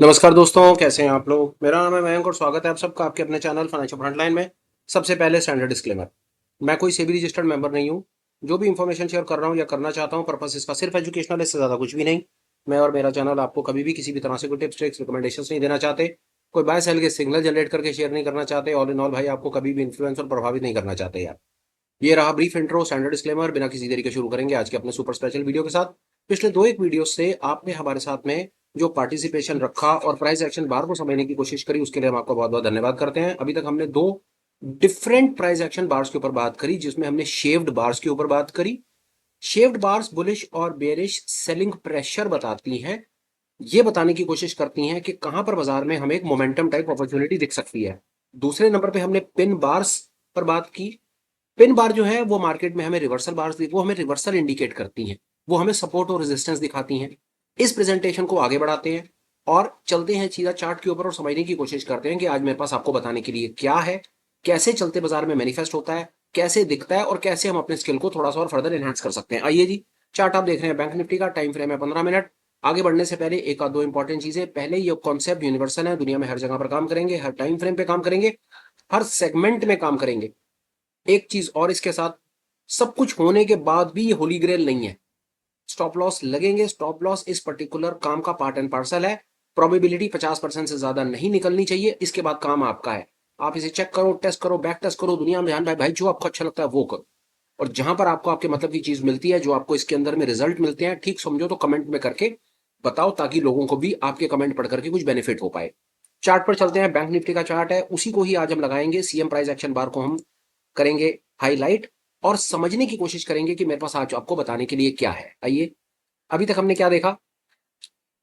नमस्कार दोस्तों, कैसे हैं आप लोग। मेरा नाम है मयंक और स्वागत है आप सबका आपके अपने चैनल फाइनेंशियल फ्रंटलाइन में। सबसे पहले स्टैंडर्ड डिस्क्लेमर, मैं कोई सेबी रजिस्टर्ड मेंबर नहीं हूं। जो भी इंफॉर्मेशन शेयर कर रहा हूं या करना चाहता हूं, पर्पस इसका सिर्फ एजुकेशनल है, इससे ज्यादा कुछ भी नहीं। मैं और मेरा चैनल आपको कभी भी किसी भी तरह से कोई टिप्स ट्रिक्स रिकमेंडेशन नहीं देना चाहते, कोई बाय सेल के सिग्नल जनरेट करके शेयर नहीं करना चाहते। ऑल इन ऑल भाई, आपको कभी भी इन्फ्लुएंस और प्रभावित नहीं करना चाहते यार। ये रहा ब्रीफ इंट्रो, स्टैंडर्ड डिस्क्लेमर। बिना किसी देरी के शुरू करेंगे आज के अपने सुपर स्पेशल वीडियो के साथ। पिछले दो एक वीडियो से आपने हमारे साथ में जो पार्टिसिपेशन रखा और प्राइस एक्शन बार को समझने की कोशिश करी, उसके लिए हम आपका बहुत बहुत धन्यवाद करते हैं। अभी तक हमने दो डिफरेंट प्राइस एक्शन बार्स के ऊपर बात करी, जिसमें हमने शेव्ड बार्स के ऊपर बात करी। शेव्ड बार्स बुलिश और बेरिश सेलिंग प्रेशर बताती हैं, ये बताने की कोशिश करती हैं कि कहां पर बाजार में हमें एक मोमेंटम टाइप अपॉर्चुनिटी दिख सकती है। दूसरे नंबर पे हमने पिन बार्स पर बात की। पिन बार जो है वो मार्केट में हमें रिवर्सल बार्स वो हमें रिवर्सल इंडिकेट करती हैं, वो हमें सपोर्ट और रेजिस्टेंस दिखाती हैं। इस प्रेजेंटेशन को आगे बढ़ाते हैं और चलते हैं सीधा चार्ट के ऊपर और समझने की कोशिश करते हैं कि आज मेरे पास आपको बताने के लिए क्या है, कैसे चलते बाजार में मैनिफेस्ट होता है, कैसे दिखता है और कैसे हम अपने स्किल को थोड़ा सा और फर्दर एनहांस कर सकते हैं। आइए जी, चार्ट आप देख रहे हैं बैंक निफ्टी का, टाइम फ्रेम है 15 मिनट। आगे बढ़ने से पहले एक आध दो इंपॉर्टेंट चीजें। पहले ये कॉन्सेप्ट यूनिवर्सल है, दुनिया में हर जगह पर काम करेंगे, हर टाइम फ्रेम पे काम करेंगे, हर सेगमेंट में काम करेंगे। एक चीज और इसके साथ, सब कुछ होने के बाद भी ये होली ग्रेल नहीं है। स्टॉप लॉस लगेंगे, स्टॉप लॉस इस पर्टिकुलर काम का पार्ट एंड पार्सल है। प्रोबेबिलिटी 50% से ज्यादा नहीं निकलनी चाहिए, इसके बाद काम आपका है। आप इसे चेक करो, टेस्ट करो, बैक टेस्ट करो, दुनिया में ध्यान भाई जो आपको अच्छा लगता है वो करो। और जहां पर आपको आपके मतलब की चीज मिलती है, जो आपको इसके अंदर में रिजल्ट मिलते हैं, ठीक समझो तो कमेंट में करके बताओ, ताकि लोगों को भी आपके कमेंट पढ़ करके कुछ बेनिफिट हो पाए। चार्ट पर चलते हैं, बैंक निफ्टी का चार्ट है, उसी को ही आज हम लगाएंगे। सीएम प्राइस एक्शन बार को हम करेंगे हाईलाइट और समझने की कोशिश करेंगे कि मेरे पास आज आपको बताने के लिए क्या है। आइए, अभी तक हमने क्या देखा।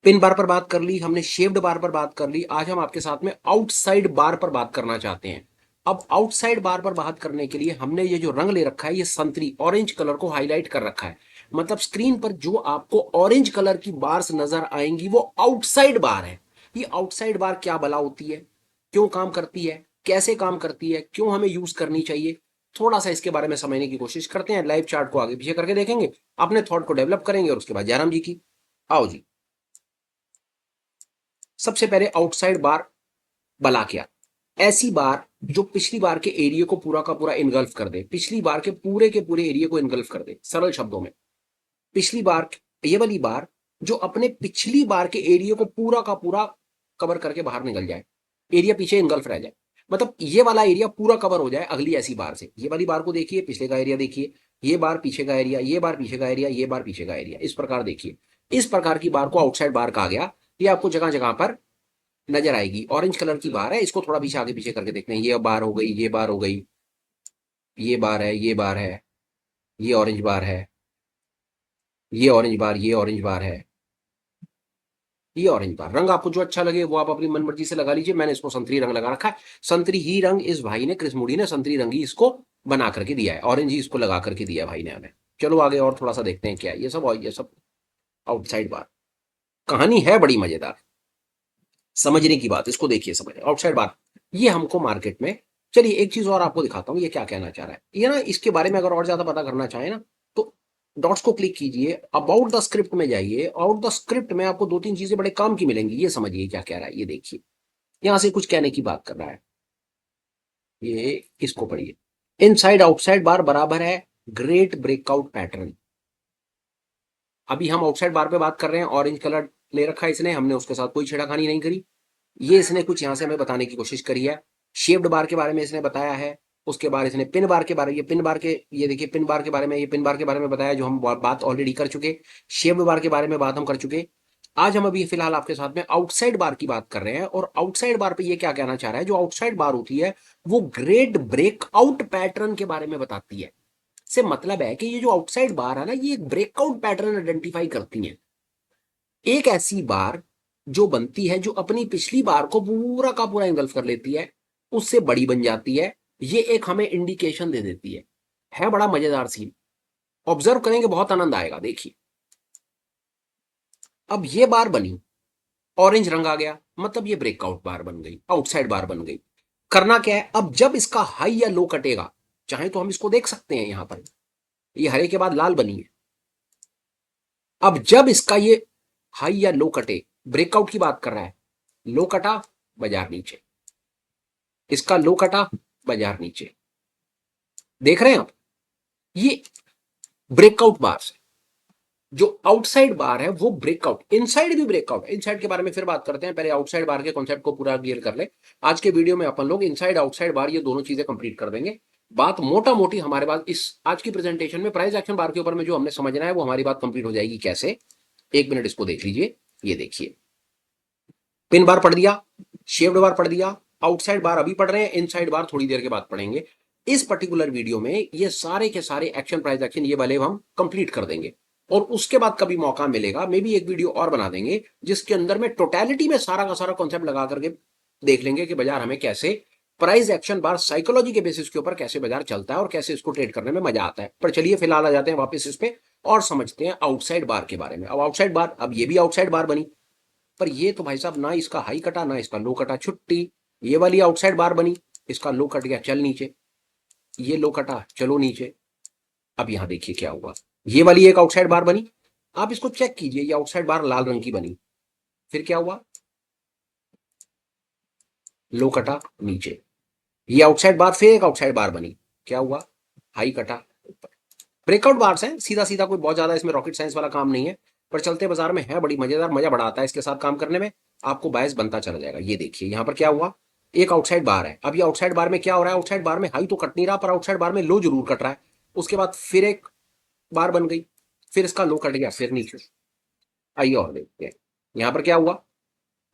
पिन बार पर बात कर ली हमने, शेप्ड बार पर बात कर ली। आज हम आपके साथ में आउटसाइड बार पर बात करना चाहते हैं। अब आउटसाइड बार पर बात करने के लिए हमने ये जो रंग ले रखा है, ये संतरी ऑरेंज कलर को हाईलाइट कर रखा है। मतलब स्क्रीन पर जो आपको ऑरेंज कलर की बार्स नजर आएंगी वो आउटसाइड बार है। ये आउटसाइड बार क्या भला होती है, क्यों काम करती है, कैसे काम करती है, क्यों हमें यूज करनी चाहिए, थोड़ा सा इसके बारे में समझने की कोशिश करते हैं। लाइव चार्ट को आगे पीछे करके देखेंगे, अपने थॉट को डेवलप करेंगे और उसके बाद जयराम जी की। आओ जी, सबसे पहले आउटसाइड बार भला क्या। ऐसी बार जो पिछली बार के एरिया को पूरा का पूरा इनगल्फ कर दे, पिछली बार के पूरे एरिया को इनगल्फ कर दे। सरल शब्दों में, पिछली बार, ये वाली बार जो अपने पिछली बार के एरिया को पूरा का पूरा कवर करके बाहर निकल जाए, एरिया पीछे इनगल्फ रह जाए, मतलब ये वाला एरिया पूरा कवर हो जाए अगली ऐसी बार से। ये वाली बार को देखिए, पिछले का एरिया देखिए, ये बार पीछे का एरिया, ये बार पीछे का एरिया, ये बार पीछे का एरिया, इस प्रकार देखिए। इस प्रकार की बार को आउटसाइड बार कहा गया। ये आपको जगह जगह पर नजर आएगी। ऑरेंज कलर की बार है, इसको थोड़ा पीछे आगे पीछे करके देखते हैं। ये बार हो गई, ये बार हो गई, ये बार है, ये बार है, ये ऑरेंज बार है, ये ऑरेंज बार, ये ऑरेंज बार है, ये ऑरेंज बार। रंग आपको जो अच्छा लगे वो आप अपनी मन मर्जी से लगा लीजिए। मैंने इसको संतरी रंग लगा रखा है। संतरी ही रंग इस भाई ने, क्रिस मूडी ने संतरी रंग ही इसको बना करके दिया है, ऑरेंज ही इसको लगा करके दिया है भाई ने हमें। चलो आगे और थोड़ा सा देखते हैं क्या है ये सब आउटसाइड बार। कहानी है बड़ी मजेदार, समझने की बात, इसको देखिए, समझ आउटसाइड बात। ये हमको मार्केट में, चलिए एक चीज और आपको दिखाता हूँ ये क्या कहना चाह रहा है। ये ना, इसके बारे में अगर और ज्यादा पता करना चाहे ना, तो डॉट्स को क्लिक कीजिए, अबाउट द स्क्रिप्ट में जाइए। अबाउट द स्क्रिप्ट में आपको दो तीन चीजें बड़े काम की मिलेंगी। ये समझिए क्या कह रहा है, ये देखिए, यहां से कुछ कहने की बात कर रहा है। ये इसको पढ़िए, इनसाइड आउटसाइड बार बराबर है ग्रेट ब्रेकआउट पैटर्न। अभी हम आउटसाइड बार पे बात कर रहे हैं, ऑरेंज कलर ले रखा है इसने, हमने उसके साथ कोई छेड़खानी नहीं करी। ये इसने कुछ यहां से हमें बताने की कोशिश करी है। शेप्ड बार के बारे में इसने बताया है, उसके बाद इसने पिन बार के बारे, ये पिन बार के, ये देखिए पिन बार के बारे में, ये पिन बार के बारे में बताया, जो हम बात ऑलरेडी कर चुके। शेप्ड बार के बारे में बात हम कर चुके। आज हम अभी फिलहाल आपके साथ में आउटसाइड बार की बात कर रहे हैं। और आउटसाइड बार पे ये क्या कहना चाह रहा है, जो आउटसाइड बार होती है वो ग्रेट ब्रेकआउट पैटर्न के बारे में बताती है। से मतलब है कि ये जो आउटसाइड बार है ना, ये एक ब्रेकआउट पैटर्न आइडेंटिफाई करती है। एक ऐसी बार जो बनती है, जो अपनी पिछली बार को पूरा का पूरा इंगल्फ कर लेती है, उससे बड़ी बन जाती है। ये एक हमें इंडिकेशन दे देती है बड़ा मजेदार सीन। ऑब्जर्व करेंगे, बहुत आनंद आएगा। देखिए, अब ये बार बनी, ऑरेंज रंग आ गया, मतलब ये ब्रेकआउट बार बन गई, आउटसाइड बार बन गई। करना क्या है, अब जब इसका हाई या लो कटेगा, चाहे तो हम इसको देख सकते हैं यहां पर, ये हरे के बाद लाल बनी है। अब जब इसका ये हाई या लो कटे, ब्रेकआउट की बात कर रहा है, लो कटा, बाजार नीचे, इसका लो कटा, बाजार नीचे। देख रहे हैं आप, ये ब्रेकआउट बार्स है। जो आउटसाइड बार है वो ब्रेकआउट, इनसाइड भी ब्रेकआउट है। इनसाइड के बारे में फिर बात करते हैं, पहले आउटसाइड बार के कॉन्सेप्ट को पूरा क्लियर कर ले। आज के वीडियो में अपन लोग इनसाइड आउटसाइड बार ये दोनों चीजें कंप्लीट कर देंगे। बात मोटा मोटी हमारे पास इस आज की प्रेजेंटेशन में प्राइस एक्शन बार के ऊपर में जो हमने समझना है वो हमारी बात कंप्लीट हो जाएगी। कैसे? एक मिनट इसको देख लीजिए। ये देखिए, पिन बार पढ़ दिया, शेप्ड बार पढ़ दिया, आउटसाइड बार अभी पढ़ रहे हैं, इनसाइड बार थोड़ी देर के बाद पढ़ेंगे। इस पर्टिकुलर वीडियो में ये सारे के सारे एक्शन प्राइस एक्शन ये वाले हम कंप्लीट कर देंगे। और उसके बाद कभी मौका मिलेगा मे बी एक वीडियो और बना देंगे जिसके अंदर में टोटलिटी में सारा का सारा कॉन्सेप्ट लगा करके देख लेंगे कि बाजार हमें कैसे प्राइस एक्शन बार साइकोलॉजी के बेसिस के ऊपर कैसे बाजार चलता है और कैसे इसको ट्रेड करने में मजा आता है। पर चलिए फिलहाल आ जाते हैं वापस इस पे और समझते हैं आउटसाइड बार के बारे में। अब आउटसाइड बार, अब ये भी आउटसाइड बार बनी, पर ये तो भाई साहब ना इसका हाई कटा ना इसका लो कटा, छुट्टी। ये वाली आउटसाइड बार बनी, इसका लो कट गया, चल नीचे, ये लो कटा, चलो नीचे। अब यहां देखिए क्या हुआ, ये वाली एक आउटसाइड बार बनी, आप इसको चेक कीजिए, ये आउटसाइड बार लाल रंग की बनी, फिर क्या हुआ, लो कटा नीचे। ये आउटसाइड बार फिर एक आउटसाइड बार बनी, क्या हुआ, हाई कटा ऊपर। ब्रेकआउट बार्स हैं, सीधा सीधा, कोई बहुत ज्यादा इसमें रॉकेट साइंस वाला काम नहीं है, पर चलते बाजार में है बड़ी मजेदार, मजा बड़ा आता है इसके साथ काम करने में, आपको बायस बनता चला जाएगा। ये देखिए यहां पर क्या हुआ, एक आउटसाइड बार है। अब ये आउटसाइड बार में क्या हो रहा है, आउटसाइड बार में हाई तो कट नहीं रहा पर आउटसाइड बार में लो जरूर कट रहा है। उसके बाद फिर एक बार बन गई, फिर इसका लो कट गया, फिर नीचे। आइए और देखते हैं यहां पर क्या हुआ।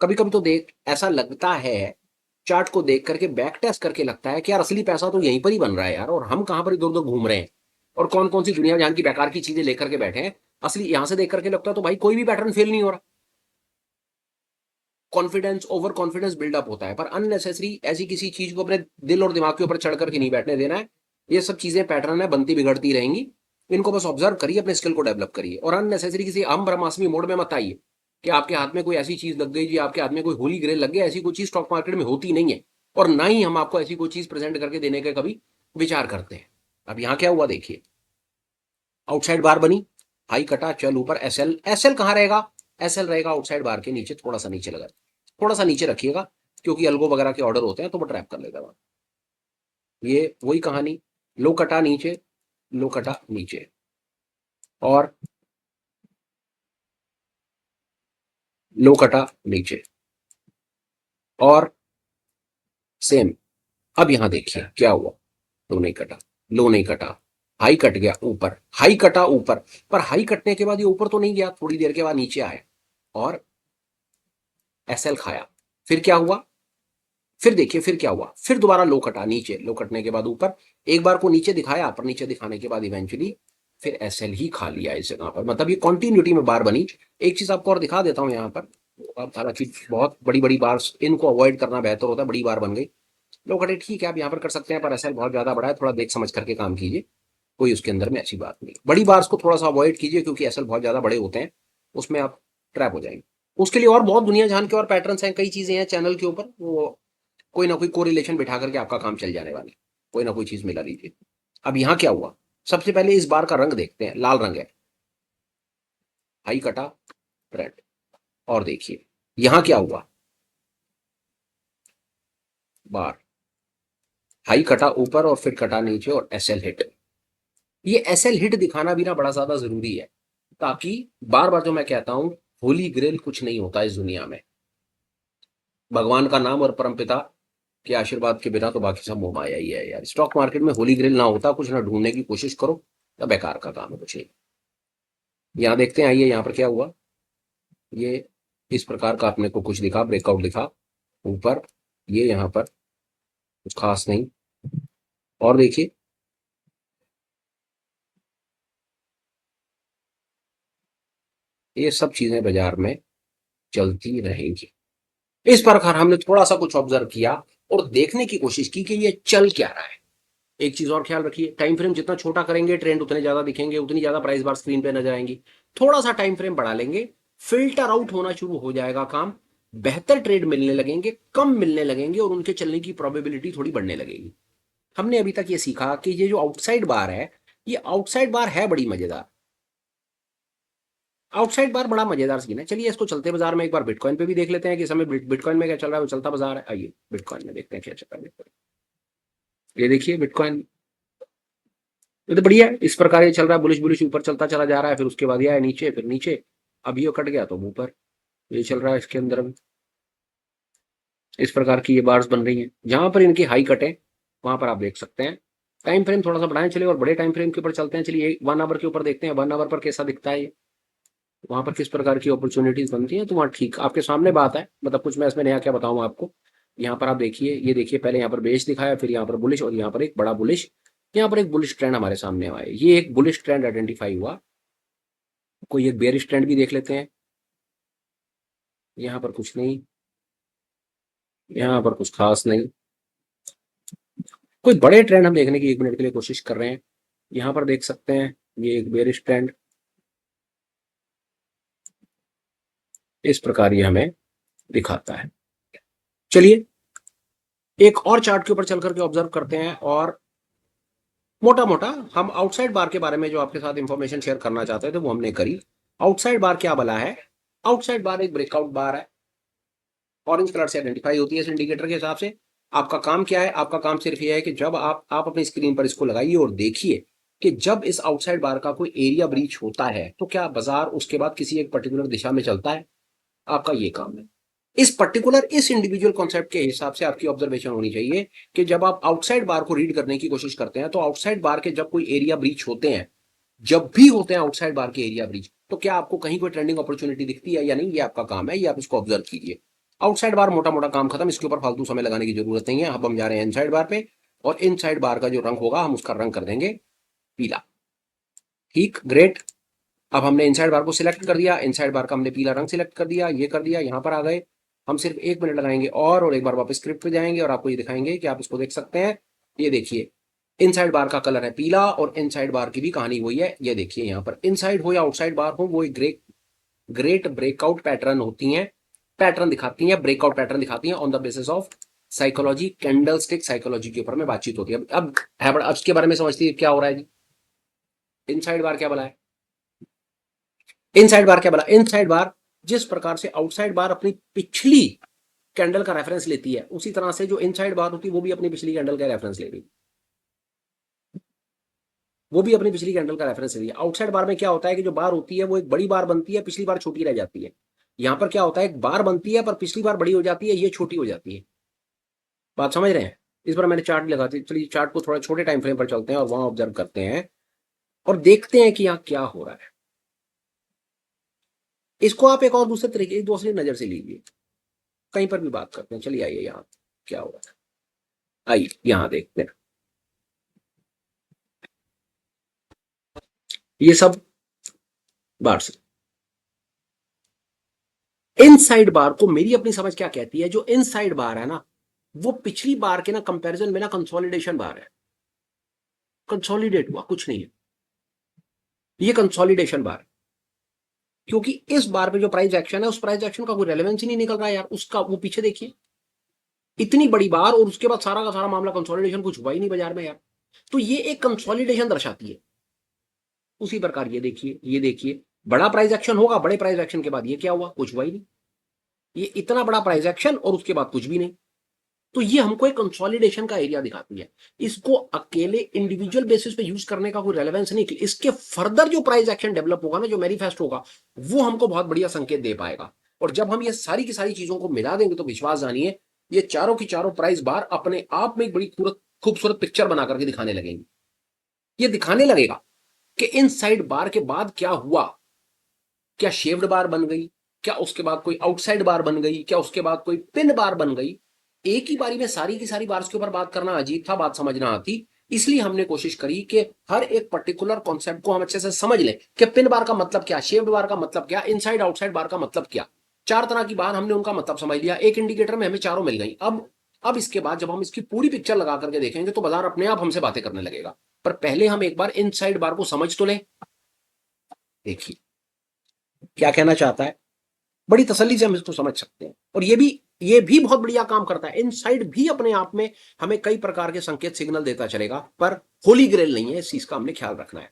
कभी कभी तो देख ऐसा लगता है, चार्ट को देख करके बैक टेस्ट करके लगता है कि यार असली पैसा तो यहीं पर ही बन रहा है यार, और हम कहां पर इधर उधर घूम रहे हैं और कौन कौन सी दुनिया जहां की बेकार की चीजें लेकर के बैठे हैं। असली यहां से देख करके लगता है तो भाई कोई भी पैटर्न फेल नहीं हो रहा, कॉन्फिडेंस, ओवर कॉन्फिडेंस बिल्डअप होता है। पर अननेसेसरी ऐसी किसी चीज को अपने दिल और दिमाग के ऊपर चढ़ करके नहीं बैठने देना है। ये सब चीजें पैटर्न है, बनती बिगड़ती रहेंगी, इनको बस ऑब्जर्व करिए, अपने स्किल को डेवलप करिए और अननेसेसरी किसी हम ब्रह्मास्मि मोड में मत आइए कि आपके हाथ में कोई ऐसी चीज लग गई जी, आपके हाथ में कोई होली ग्रेल लग गया। ऐसी कोई चीज स्टॉक मार्केट में होती नहीं है और ना ही हम आपको ऐसी कोई चीज प्रेजेंट करके देने का कभी विचार करते हैं। अब यहां क्या हुआ देखिए, आउटसाइड बार बनी, हाई कटा, चल ऊपर, एसएल, एसएल कहां रहेगा, एसएल रहेगा आउटसाइड बार के नीचे, थोड़ा सा नीचे लगा, थोड़ा सा नीचे रखिएगा क्योंकि अल्गो वगैरह के ऑर्डर होते हैं तो वो ट्रैप कर लेगा वहां। ये वही कहानी, लो कटा नीचे, लो कटा नीचे, और लो कटा नीचे, और सेम। अब यहां देखिए क्या हुआ, लो नहीं कटा, लो नहीं कटा, हाई कट गया ऊपर, हाई कटा ऊपर, पर हाई कटने के बाद ये ऊपर तो नहीं गया, थोड़ी देर के बाद नीचे आया और एसएल खाया। फिर क्या हुआ, फिर देखिए फिर क्या हुआ, फिर दोबारा लो कटा नीचे, लो कटने के बाद ऊपर, एक बार को नीचे दिखाया, पर नीचे दिखाने के बाद इवेंचुअली फिर एसएल ही खा लिया इस जगह पर, मतलब ये कंटिन्यूटी में बार बनी। एक चीज आपको और दिखा देता हूं यहाँ पर, अब हालांकि बहुत बड़ी बड़ी बार इनको अवॉइड करना बेहतर होता है, बड़ी बार बन गई, लो कटे ठीक है आप यहाँ पर कर सकते हैं, पर एसएल बहुत ज्यादा बड़ा है, थोड़ा देख समझ करके काम कीजिए, कोई उसके अंदर में ऐसी बात नहीं। बड़ी बार्स को थोड़ा सा अवॉइड कीजिए क्योंकि एसएल बहुत ज्यादा बड़े होते हैं, उसमें आप ट्रैप हो जाएंगे। उसके लिए और बहुत दुनिया जान के और पैटर्न्स हैं, कई चीजें हैं चैनल के ऊपर, वो कोई ना कोई कोरिलेशन बिठा करके आपका काम चल जाने वाला है, कोई ना कोई चीज मिला लीजिए। अब यहां क्या हुआ, सबसे पहले इस बार का रंग देखते हैं, लाल रंग है, हाई कटा, रेड, और देखिए यहां क्या हुआ, बार हाई कटा ऊपर और फिर कटा नीचे और एसएल हिट। ये एसएल हिट दिखाना भी ना बड़ा ज्यादा जरूरी है, ताकि बार बार जो मैं कहता हूं, होली ग्रेल कुछ नहीं होता इस दुनिया में, भगवान का नाम और परमपिता के आशीर्वाद के बिना तो बाकी सब मोह माया ही है यार। स्टॉक मार्केट में होली ग्रेल ना होता, कुछ ना ढूंढने की कोशिश करो, तब बेकार का काम है, कुछ नहीं। यहाँ देखते हैं, आइए यहाँ पर क्या हुआ, ये इस प्रकार का अपने को कुछ दिखा, ब्रेकआउट दिखा ऊपर, ये यहाँ पर कुछ खास नहीं, और देखिए ये सब चीजें बाजार में चलती रहेंगी। इस प्रकार हमने थोड़ा सा कुछ ऑब्जर्व किया और देखने की कोशिश की कि ये चल क्या रहा है। एक चीज और ख्याल रखिए, टाइम फ्रेम जितना छोटा करेंगे ट्रेंड उतने ज्यादा दिखेंगे, उतनी ज्यादा प्राइस बार स्क्रीन पे नजर आएंगी। थोड़ा सा टाइम फ्रेम बढ़ा लेंगे, फिल्टर आउट होना शुरू हो जाएगा काम, बेहतर ट्रेड मिलने लगेंगे, कम मिलने लगेंगे और उनके चलने की प्रोबेबिलिटी थोड़ी बढ़ने लगेगी। हमने अभी तक ये सीखा कि ये जो आउटसाइड बार है, ये आउटसाइड बार है बड़ी मजेदार। आउटसाइड बार बड़ा मजेदार सीन है। चलिए इसको चलते बाजार में एक बार बिटकॉइन पे भी देख लेते हैं कि इस समय बिटकॉइन में क्या चल रहा है, वो चलता बाजार है। आइए बिटकॉइन में देखते हैं क्या चल रहा है बिटकॉइन। ये देखिए बिटकॉइन, ये तो बढ़िया है, इस प्रकार ये चल रहा है, बुलिश बुलिश ऊपर चलता चला जा रहा है, फिर उसके बाद ये है नीचे, फिर नीचे, अब ये कट गया तो ऊपर, ये चल रहा है इसके अंदर भी। इस प्रकार की ये बार्स बन रही हैं। जहां पर इनकी हाई कटे वहां पर आप देख सकते हैं। टाइम फ्रेम थोड़ा सा बढ़ाएं चलिए और बड़े टाइम फ्रेम के ऊपर चलते हैं। चलिए 1 आवर के ऊपर देखते हैं, 1 आवर पर कैसा दिखता है, वहां पर किस प्रकार की अपॉर्चुनिटीज बनती हैं। तो वहाँ ठीक आपके सामने बात है, मतलब कुछ मैं इसमें नया क्या बताऊँ आपको। यहाँ पर आप देखिए, ये देखिए पहले यहाँ पर बेच दिखाया, फिर यहाँ पर बुलिश, और यहाँ पर एक बड़ा बुलिश, यहाँ पर एक बुलिश ट्रेंड हमारे सामने आया। ये एक बुलिश ट्रेंड आइडेंटिफाई हुआ। कोई एक बेरिश ट्रेंड भी देख लेते हैं। यहाँ पर कुछ नहीं, यहाँ पर कुछ खास नहीं। कोई बड़े ट्रेंड हम देखने की 1 मिनट के लिए कोशिश कर रहे हैं। यहाँ पर देख सकते हैं ये एक बेरिश ट्रेंड, इस प्रकार ये हमें दिखाता है। चलिए एक और चार्ट के ऊपर चल करके ऑब्जर्व करते हैं, और मोटा मोटा हम आउटसाइड बार के बारे में जो आपके साथ इंफॉर्मेशन शेयर करना चाहते थे वो हमने करी। आउटसाइड बार क्या भला है? आउटसाइड बार एक ब्रेकआउट बार है, ऑरेंज कलर से आइडेंटिफाई होती है इस इंडिकेटर के हिसाब से। आपका काम क्या है? आपका काम सिर्फ यह है कि जब आप अपनी स्क्रीन पर इसको लगाइए और देखिए कि जब इस आउटसाइड बार का कोई एरिया ब्रीच होता है तो क्या बाजार उसके बाद किसी एक पर्टिकुलर दिशा में चलता है। आपका ये काम है। इस पर्टिकुलर इस इंडिविजुअल कॉन्सेप्ट के हिसाब से आपकी ऑब्जर्वेशन होनी चाहिए कि जब आप आउटसाइड बार को रीड करने की कोशिश करते हैं तो आउटसाइड बार के जब कोई एरिया ब्रीच होते हैं, जब भी होते हैं आउटसाइड बार के एरिया ब्रीच, तो क्या आपको कहीं कोई ट्रेंडिंग अपॉर्चुनिटी दिखती है या नहीं। ये आपका काम है, ये आप इसको ऑब्जर्व कीजिए। आउटसाइड बार मोटा मोटा काम खत्म, इसके ऊपर फालतू समय लगाने की जरूरत नहीं है। अब हम जा रहे हैं इनसाइड बार पे, और इनसाइड बार का जो रंग होगा हम उसका रंग कर देंगे पीला। ठीक, ग्रेट। अब हमने इनसाइड बार को सिलेक्ट कर दिया, इनसाइड बार का हमने पीला रंग सिलेक्ट कर दिया, ये कर दिया, यहां पर आ गए। हम सिर्फ 1 मिनट लगाएंगे और एक बार वापस स्क्रिप्ट पे जाएंगे और आपको ये दिखाएंगे कि आप इसको देख सकते हैं। ये देखिए इनसाइड बार का कलर है पीला, और इनसाइड बार की भी कहानी वही है। ये देखिए यहाँ पर इनसाइड हो या आउटसाइड बार हो, वो एक ग्रेट ब्रेकआउट पैटर्न होती हैं, पैटर्न दिखाती हैं, ब्रेकआउट पैटर्न दिखाती हैं on the basis of psychology, candlestick psychology के ऊपर में बातचीत होती है। अब इसके बारे में समझती है क्या हो रहा है जी। इनसाइड बार क्या बना है? इनसाइड बार क्या बना? इनसाइड बार जिस प्रकार से आउटसाइड बार अपनी पिछली कैंडल का रेफरेंस लेती है, उसी तरह से जो इनसाइड बार होती है वो भी अपनी पिछली कैंडल का रेफरेंस ले रही है, वो भी अपनी पिछली कैंडल का रेफरेंस ले रही है। आउटसाइड बार में क्या होता है कि जो बार होती है वो एक बड़ी बार बनती है, पिछली बार छोटी रह जाती है। यहां पर क्या होता है, एक बार बनती है पर पिछली बार बड़ी हो जाती है, ये छोटी हो जाती है। बात समझ रहे हैं? इस पर मैंने चार्ट लगाती, चलिए चार्ट को थोड़ा छोटे टाइम फ्रेम पर चलते हैं और वहां ऑब्जर्व करते हैं और देखते हैं कि यहाँ क्या हो रहा है। इसको आप एक और दूसरे तरीके, दूसरी नजर से लीजिए, कहीं पर भी बात करते हैं। चलिए आइए यहाँ क्या हो रहा है, आइए यहाँ देखते हैं। ये सब बार से इनसाइड बार को मेरी अपनी समझ क्या कहती है, जो इनसाइड बार है ना वो पिछली बार के ना कंपैरिजन में ना कंसोलिडेशन बार है, कंसोलिडेट हुआ, कुछ नहीं है, ये कंसोलिडेशन बार। क्योंकि इस बार पे जो प्राइस एक्शन है उस प्राइस एक्शन का कोई रेलेवेंस ही नहीं निकल रहा है यार उसका। वो पीछे देखिए इतनी बड़ी बार और उसके बाद सारा का सारा मामला कंसोलिडेशन, कुछ हुआ ही नहीं बाजार में यार। तो ये एक कंसोलिडेशन दर्शाती है। उसी प्रकार ये देखिए, ये देखिए बड़ा प्राइस एक्शन होगा, बड़े प्राइस एक्शन के बाद ये क्या हुआ, कुछ हुआ ही नहीं। ये इतना बड़ा प्राइस एक्शन और उसके बाद कुछ भी नहीं। तो ये हमको एक कंसोलिडेशन का एरिया दिखाती है। इसको अकेले इंडिविजुअल बेसिस पे यूज करने का कोई रेलेवेंस नहीं। इसके फर्दर जो प्राइस एक्शन डेवलप होगा ना, जो मैनिफेस्ट होगा, वो हमको बहुत बढ़िया संकेत दे पाएगा। और जब हम ये सारी की सारी चीजों को मिला देंगे तो विश्वास जानिए ये चारों की चारों प्राइस बार अपने आप में एक बड़ी खूबसूरत पिक्चर बना करके दिखाने लगेंगी। ये दिखाने लगेगा कि इन साइड बार के बाद क्या हुआ। क्या शेव्ड बार बन गई, क्या उसके बाद कोई आउटसाइड बार बन गई, क्या उसके बाद कोई पिन बार बन गई। एक ही बारी में सारी की सारी बार्स के ऊपर बात करना अजीब था, बात समझ ना आती। इसलिए हमने कोशिश करी कि हर एक पर्टिकुलर कॉन्सेप्ट को हम अच्छे से समझ लें कि पिन बार का मतलब क्या, शेव्ड बार का मतलब क्या, इनसाइड आउटसाइड बार का मतलब क्या। 4 तरह की बार हमने उनका मतलब समझ लिया, एक इंडिकेटर में हमें चारों मिल गई। अब इसके बाद जब हम इसकी पूरी पिक्चर लगा करके देखेंगे तो बाजार अपने आप हमसे बातें करने लगेगा। पर पहले हम एक बार इनसाइड बार को समझ तो लें। देखिए क्या कहना चाहता है, बड़ी तसल्ली से हम इसको समझ सकते हैं। और ये भी बहुत बढ़िया काम करता है। इनसाइड भी अपने आप में हमें कई प्रकार के संकेत सिग्नल देता चलेगा, पर होली ग्रेल नहीं है, इस चीज का हमने ख्याल रखना है।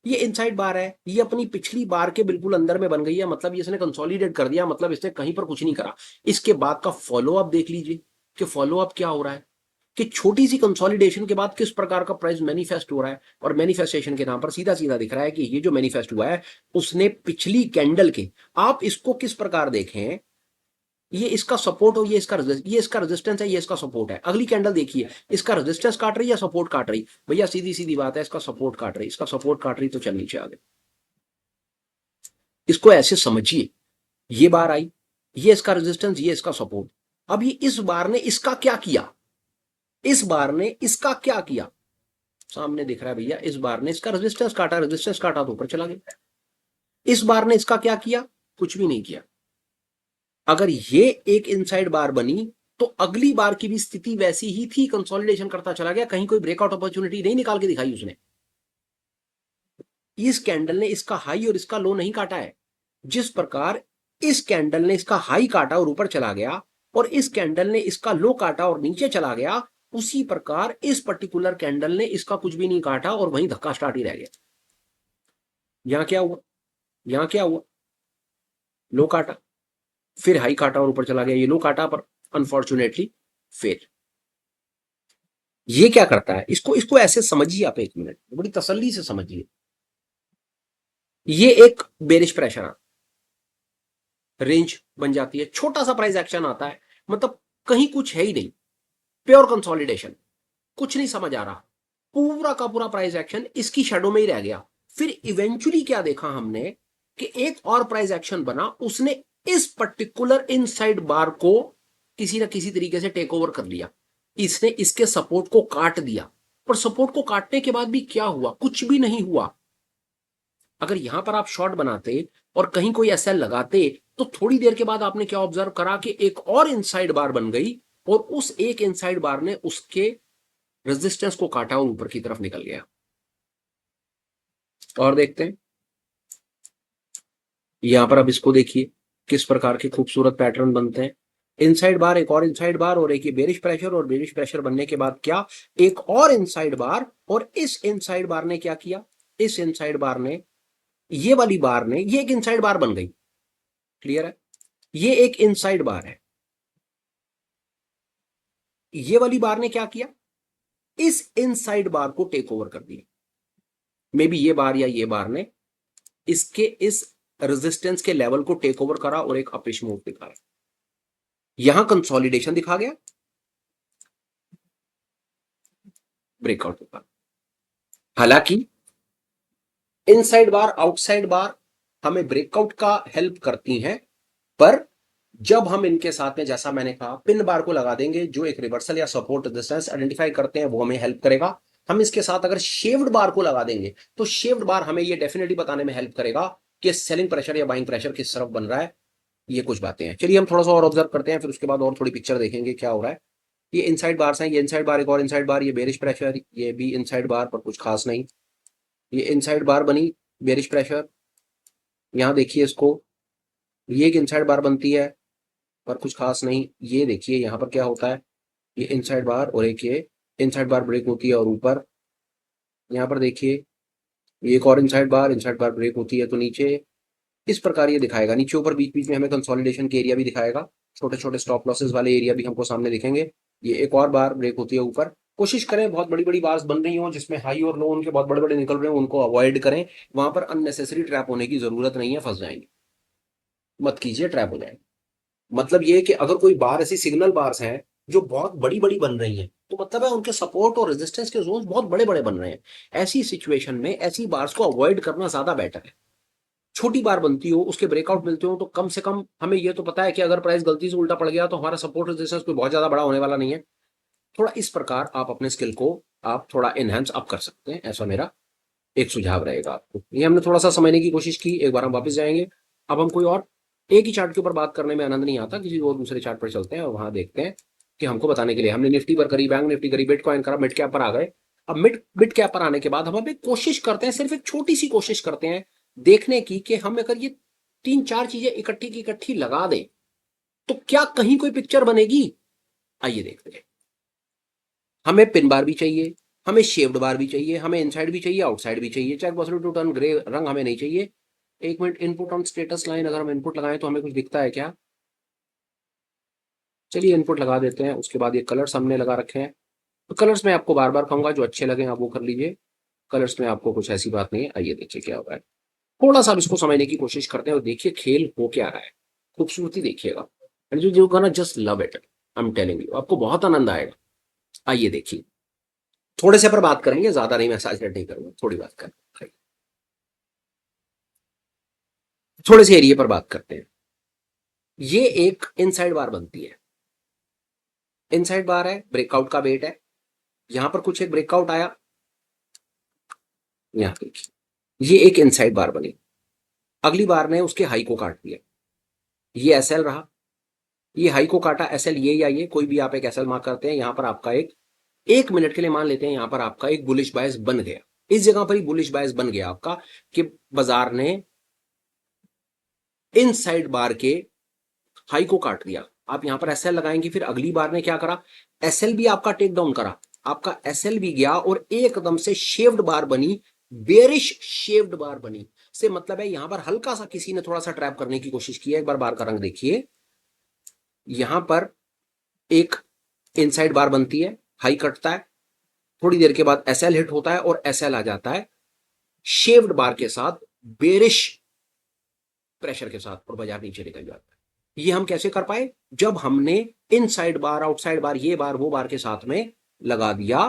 ये इनसाइड बार है, ये अपनी पिछली बार के बिल्कुल अंदर में बन गई है, मतलब ये इसने कंसोलिडेट कर दिया, मतलब इसने कहीं पर कुछ नहीं करा। इसके बाद का फॉलो अप देख लीजिए कि फॉलो अप क्या हो रहा है, कि छोटी सी कंसोलिडेशन के बाद किस प्रकार का प्राइस मैनिफेस्ट हो रहा है। और मैनिफेस्टेशन के नाम पर सीधा सीधा दिख रहा है कि ये जो मैनिफेस्ट हुआ है उसने पिछली कैंडल के, आप इसको किस प्रकार देखें, ये इसका सपोर्ट हो, ये इसका रेजिस्टेंस है, ये इसका सपोर्ट है। अगली कैंडल देखिए, इसका रेजिस्टेंस काट रही है या सपोर्ट काट रही, भैया सीधी सीधी बात है, इसका सपोर्ट काट रही, इसका सपोर्ट काट रही तो चल नीचे आ गए। इसको ऐसे समझिए, ये बार आई, ये इसका रेजिस्टेंस, ये इसका सपोर्ट। अब ये इस बार ने इसका क्या किया, इस बार ने इसका क्या किया, सामने दिख रहा है भैया, इस बार ने इसका रेजिस्टेंस काटा, रेजिस्टेंस काटा तो ऊपर चला गया। इस बार ने इसका क्या किया, कुछ भी नहीं किया। अगर ये एक इनसाइड बार बनी तो अगली बार की भी स्थिति वैसी ही थी, कंसोलिडेशन करता चला गया, कहीं कोई ब्रेकआउट अपॉर्चुनिटी नहीं निकाल के दिखाई उसने। इस कैंडल ने इसका हाई और इसका लो नहीं काटा है। जिस प्रकार इस कैंडल ने इसका हाई काटा और ऊपर चला गया, और इस कैंडल ने इसका लो काटा और नीचे चला गया, उसी प्रकार इस पर्टिकुलर कैंडल ने इसका कुछ भी नहीं काटा और वहीं धक्का स्टार्ट ही रह गया। यहां क्या हुआ, यहां क्या हुआ, लो काटा, फिर हाई काटा और ऊपर चला गया, ये लो काटा पर अनफॉर्चुनेटली फिर ये क्या करता है, इसको इसको ऐसे समझिए आप, एक मिनट बड़ी तसल्ली से समझिए। ये एक बेरिश प्रेशर रेंज बन जाती है, छोटा सा प्राइस एक्शन आता है, मतलब कहीं कुछ है ही नहीं, प्योर कंसोलिडेशन, कुछ नहीं समझ आ रहा, पूरा का पूरा प्राइस एक्शन इसकी शेडो में ही रह गया। फिर इवेंचुअली क्या देखा हमने कि एक और प्राइस एक्शन बना, उसने इस पर्टिकुलर इनसाइड बार को किसी ना किसी तरीके से टेक ओवर कर लिया, इसने इसके सपोर्ट को काट दिया। पर सपोर्ट को काटने के बाद भी क्या हुआ, कुछ भी नहीं हुआ। अगर यहां पर आप शॉर्ट बनाते और कहीं कोई एसएल लगाते तो थोड़ी देर के बाद आपने क्या ऑब्जर्व करा कि एक और इनसाइड बार बन गई, और उस एक इनसाइड बार ने उसके रेजिस्टेंस को काटा और ऊपर की तरफ निकल गया। और देखते हैं यहां पर, अब इसको देखिए किस प्रकार के खूबसूरत पैटर्न बनते हैं। इनसाइड बार, एक और इनसाइड बार, और एक ये बेरिश प्रेशर, और बेरिश प्रेशर बनने के बाद क्या, एक और इनसाइड बार, और इस इनसाइड बार ने क्या किया, इस इनसाइड बार ने, ये वाली बार ने, ये एक इनसाइड बार बन गई, क्लियर है, ये एक इनसाइड बार है। ये वाली बार ने क्या किया, इस इनसाइड बार को टेक ओवर कर दिया। मे बी ये बार या ये बार ने इसके इस रेजिस्टेंस के लेवल को टेक ओवर करा और एक अपिश मूव दिखाया, यहां कंसोलिडेशन दिखा गया, ब्रेकआउट दिखा। हालांकि इनसाइड बार, आउटसाइड बार हमें ब्रेकआउट का हेल्प करती हैं, पर जब हम इनके साथ में, जैसा मैंने कहा, पिन बार को लगा देंगे जो एक रिवर्सल या सपोर्ट रेजिस्टेंस आइडेंटिफाई करते हैं, वो हमें हेल्प करेगा। हम इसके साथ अगर शेव्ड बार को लगा देंगे तो शेव्ड बार हमें ये डेफिनेटली बताने में हेल्प करेगा कि सेलिंग प्रेशर या बाइंग प्रेशर किस तरफ बन रहा है। ये कुछ बातें हैं, चलिए हम थोड़ा सा और ऑब्जर्व करते हैं, फिर उसके बाद और थोड़ी पिक्चर देखेंगे क्या हो रहा है। ये इनसाइड बार्स हैं, ये इनसाइड बार, एक और इनसाइड बार, ये बेरिश प्रेशर, ये भी इनसाइड बार पर कुछ खास नहीं, ये इनसाइड बार बनी, बेरिश प्रेशर, यहां देखिए इसको, ये एक इनसाइड बार बनती है पर कुछ खास नहीं। ये देखिए यहाँ पर क्या होता है, ये इनसाइड बार और एक ये इनसाइड बार ब्रेक होती है और ऊपर, यहाँ पर देखिए ये एक और इनसाइड बार ब्रेक होती है तो नीचे, इस प्रकार ये दिखाएगा, नीचे ऊपर बीच बीच में हमें कंसोलिडेशन के एरिया भी दिखाएगा, छोटे छोटे स्टॉप लॉसेस वाले एरिया भी हमको सामने दिखेंगे। ये एक और बार ब्रेक होती है ऊपर, कोशिश करें बहुत बड़ी बड़ी बार्स बन रही हो जिसमें हाई और लो उनके बहुत बड़े बड़े निकल रहे हो, उनको अवॉइड करें, वहां पर अननेसेसरी ट्रैप होने की जरूरत नहीं है, फंस जाएंगे, मत कीजिए, ट्रैप हो जाएंगे। मतलब ये कि अगर कोई बार ऐसी सिग्नल बार्स हैं जो बहुत बड़ी बड़ी बन रही हैं, तो मतलब है उनके सपोर्ट और रेजिस्टेंस के जोन बहुत बड़े बड़े बन रहे हैं। ऐसी सिचुएशन में ऐसी बार्स को अवॉइड करना ज्यादा बेटर है। छोटी बार बनती हो, उसके ब्रेकआउट मिलते हो, तो कम से कम हमें ये तो पता है कि अगर प्राइस गलती से उल्टा पड़ गया तो हमारा सपोर्ट रेजिस्टेंस कोई बहुत ज्यादा बड़ा होने वाला नहीं है। थोड़ा इस प्रकार आप अपने स्किल को आप थोड़ा एनहेंस अप कर सकते हैं, ऐसा मेरा एक सुझाव रहेगा आपको। ये हमने थोड़ा सा समझने की कोशिश की, एक बार हम वापस जाएंगे। अब हम कोई और एक ही चार्ट के ऊपर बात करने में आनंद नहीं आता, किसी और दूसरे चार्ट पर चलते हैं और वहां देखते हैं कि हमको बताने के लिए, हमने निफ्टी पर करी, बैंक निफ्टी करी, बिटकॉइन करा, मिड कैप पर आ गए। अब मिड कैप पर आने के बाद हम अब एक कोशिश करते हैं, सिर्फ एक छोटी सी कोशिश करते हैं देखने की कि हम अगर ये तीन चार चीजें इकट्ठी की इकट्ठी लगा दें तो क्या कहीं कोई पिक्चर बनेगी। आइए देखते हैं। हमें पिन बार भी चाहिए, हमें शेप्ड बार भी चाहिए, हमें इनसाइड भी चाहिए, आउटसाइड भी चाहिए। Check possibility to turn grey रंग हमें नहीं चाहिए। एक मिनट, इनपुट ऑन स्टेटस लाइन अगर हम इनपुट लगाएं तो हमें कुछ दिखता है क्या? चलिए इनपुट लगा देते हैं। उसके बाद ये कलर्स हमने लगा रखे हैं, तो कलर्स में आपको बार बार कहूंगा, जो अच्छे लगे आप वो कर लीजिए। कलर्स में आपको कुछ ऐसी बात नहीं है। आइए देखिए क्या हो रहा है। थोड़ा सा अब इसको समझने की कोशिश करते हैं और देखिए खेल हो क्या रहा है। खूबसूरती देखिएगा, and you gonna just love it. I am telling you, आपको बहुत आनंद आएगा। आइए देखिए, थोड़े से पर बात करेंगे, ज्यादा नहीं, मैं एक्सैजरेट नहीं करूंगा, थोड़ी बात करें। थोड़े से एरिया पर बात करते हैं। ये एक इनसाइड बार बनती है। इनसाइड बार है, ब्रेकआउट का वेट है। यहां पर कुछ एक ब्रेकआउट आया, यहां देखिए ये एक इनसाइड बार बनी। अगली बार ने उसके हाई को काट दिया, ये एसएल रहा। ये हाई को काटा, एसएल ये या ये कोई भी आप एक एसएल मार्क करते हैं। यहां पर आपका एक मिनट के लिए मान लेते हैं, यहां पर आपका एक बुलिश बायस बन गया। इस जगह पर ही बुलिश बायस बन गया आपका कि बाजार ने इनसाइड बार के हाई को काट दिया। आप यहां पर एसएल लगाएंगे, फिर अगली बार ने क्या करा, एसएल भी आपका टेक डाउन करा। आपका एसएल भी गया और एकदम से शेव्ड बार बनी, बेरिश शेव्ड बार बनी। से मतलब है यहां पर हल्का सा किसी ने थोड़ा सा ट्रैप करने की कोशिश की है। एक बार बार का रंग देखिए, यहां पर एक इनसाइड बार बनती है, हाई कटता है, थोड़ी देर के बाद एसएल हिट होता है और एसएल आ जाता है शेव्ड बार के साथ, बेरिश प्रेशर के साथ, और बाजार नीचे निकल जाता है। ये हम कैसे कर पाए? जब हमने इनसाइड बार, आउटसाइड बार, ये बार वो बार के साथ में लगा दिया।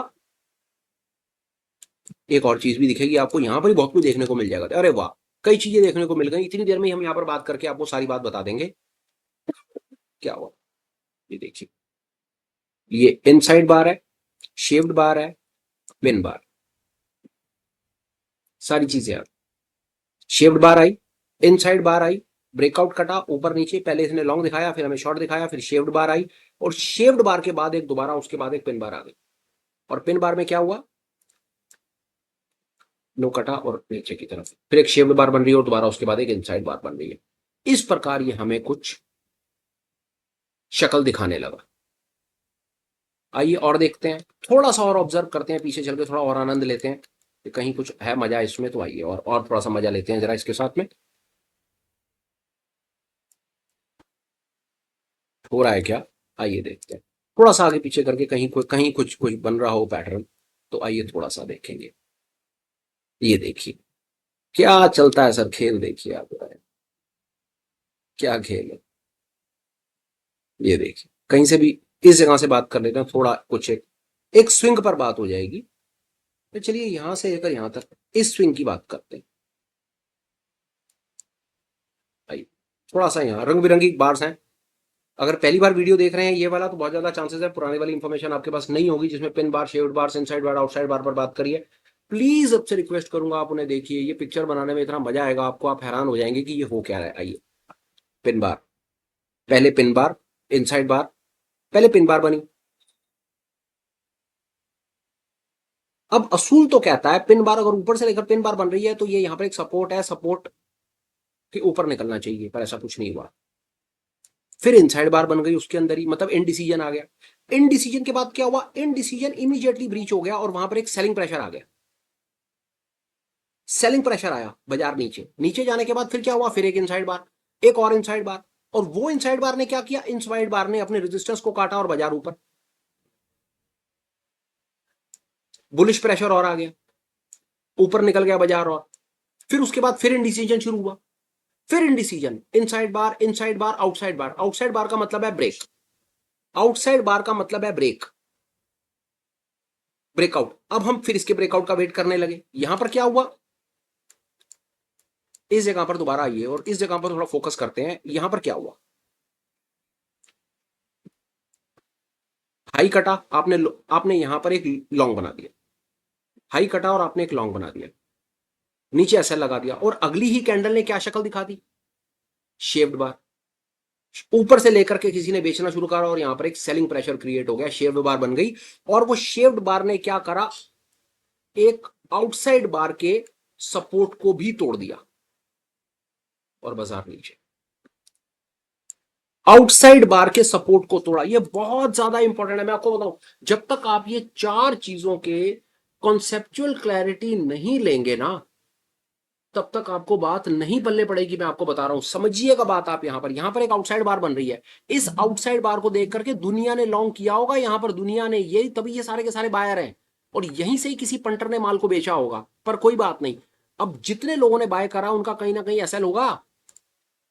एक और चीज भी दिखेगी आपको, यहां पर ही बहुत कुछ देखने को मिल जाएगा। अरे वाह, कई चीजें देखने को मिल गई। इतनी देर में हम यहां पर बात करके आपको सारी बात बता देंगे क्या हुआ। ये देखिए, ये इनसाइड बार है, शेव्ड बार है, पिन बार, सारी चीजें आ, शेप्ड बार आई, इनसाइड बार आई, ब्रेकआउट कटा ऊपर नीचे। पहले इसने लॉन्ग दिखाया, फिर हमें शॉर्ट दिखाया, फिर शेप्ड बार आई, और शेप्ड बार के बाद एक दोबारा उसके बाद एक पिन बार आ गई। और पिन बार में क्या हुआ, नो कटा और नीचे की तरफ फिर एक शेप्ड बार बन रही है, और दोबारा उसके बाद एक इनसाइड बार बन रही है। इस प्रकार ये हमें कुछ शक्ल दिखाने लगा। आइए और देखते हैं, थोड़ा सा और ऑब्जर्व करते हैं, पीछे चल के थोड़ा और आनंद लेते हैं कि कहीं कुछ है मजा इसमें। तो आइए और थोड़ा सा मजा लेते हैं जरा इसके साथ में। हो रहा है क्या? आइए देखते हैं, थोड़ा सा आगे पीछे करके कहीं कुछ कुछ बन रहा हो पैटर्न। तो आइए थोड़ा सा देखेंगे। ये देखिए क्या चलता है सर, खेल देखिए आप बताएं क्या खेल है। ये देखिए, कहीं से भी इस जगह से बात कर लेते हैं, थोड़ा कुछ एक स्विंग पर बात हो जाएगी। तो चलिए यहां से लेकर यहां तक इस स्विंग की बात करते हैं। आइए थोड़ा सा, यहाँ रंग बिरंगी बार्स हैं। अगर पहली बार वीडियो देख रहे हैं ये वाला, तो बहुत ज्यादा चांसेस है पुराने वाली इंफॉर्मेशन आपके पास नहीं होगी, जिसमें पिन बार, शेव्ड बार, इनसाइड बार, आउटसाइड बार पर बात करिए। प्लीज आपसे रिक्वेस्ट करूंगा आप उन्हें देखिए। ये पिक्चर बनाने में इतना मजा आएगा आपको, आप हैरान हो जाएंगे कि ये हो क्या रहा है। आइए, पिन बार, पहले पिन बार, इनसाइड बार, पहले पिन बार बनी। अब असूल तो कहता है पिन बार अगर ऊपर से लेकर पिन बार बन रही है तो ये यहां पर एक सपोर्ट है, सपोर्ट के ऊपर निकलना चाहिए, पर ऐसा कुछ नहीं हुआ। फिर इनसाइड बार बन गई उसके अंदर ही, मतलब इनडिसीजन आ गया। इनडिसीजन के बाद क्या हुआ, इनडिसीजन इमीडिएटली ब्रीच हो गया और वहां पर एक सेलिंग प्रेशर आ गया। सेलिंग प्रेशर आया, बाजार नीचे, नीचे जाने के बाद फिर क्या हुआ, फिर एक इनसाइड बार, एक और इनसाइड बार। और वो इनसाइड बार ने क्या किया, इनसाइड बार ने अपने रेजिस्टेंस को काटा और बाजार ऊपर, बुलिश प्रेशर और आ गया, ऊपर निकल गया बाजार। और फिर उसके बाद फिर इनडिसीजन शुरू हुआ, फिर इनडिसीजन, इनसाइड बार, इनसाइड बार, आउटसाइड बार। आउटसाइड बार का मतलब है ब्रेक, आउटसाइड बार का मतलब है ब्रेक, ब्रेकआउट। अब हम फिर इसके ब्रेकआउट का वेट करने लगे। यहां पर क्या हुआ, इस जगह पर दोबारा आइए और इस जगह पर थोड़ा फोकस करते हैं। यहां पर क्या हुआ, हाई कटा, आपने आपने यहां पर एक लॉन्ग बना दिया, हाई कटा और आपने एक लॉन्ग बना दिया, नीचे एसएल लगा दिया, और अगली ही कैंडल ने क्या शक्ल दिखा दी, शेप्ड बार। ऊपर से लेकर के किसी ने बेचना शुरू करा और यहां पर एक सेलिंग प्रेशर क्रिएट हो गया, शेप्ड बार बन गई। और वो शेप्ड बार ने क्या करा, एक आउटसाइड बार के सपोर्ट को भी तोड़ दिया और बाजार नीचे, आउटसाइड बार के सपोर्ट को तोड़ा। ये बहुत ज्यादा इंपॉर्टेंट है, मैं आपको बताऊं, जब तक आप ये चार चीजों के कॉन्सेप्चुअल क्लैरिटी नहीं लेंगे ना, तब तक आपको बात नहीं पल्ले पड़ेगी। मैं आपको बता रहा हूं, समझिएगा बात आप। यहां पर एक आउटसाइड बार बन रही है। इस आउटसाइड बार को देख करके दुनिया ने लॉन्ग किया होगा, यहां पर दुनिया ने, ये तभी ये सारे के सारे बायर हैं, और यहीं से ही किसी पंटर ने माल को बेचा होगा। पर कोई बात नहीं, अब जितने लोगों ने बाय करा उनका कहीं ना कहीं एसएल होगा,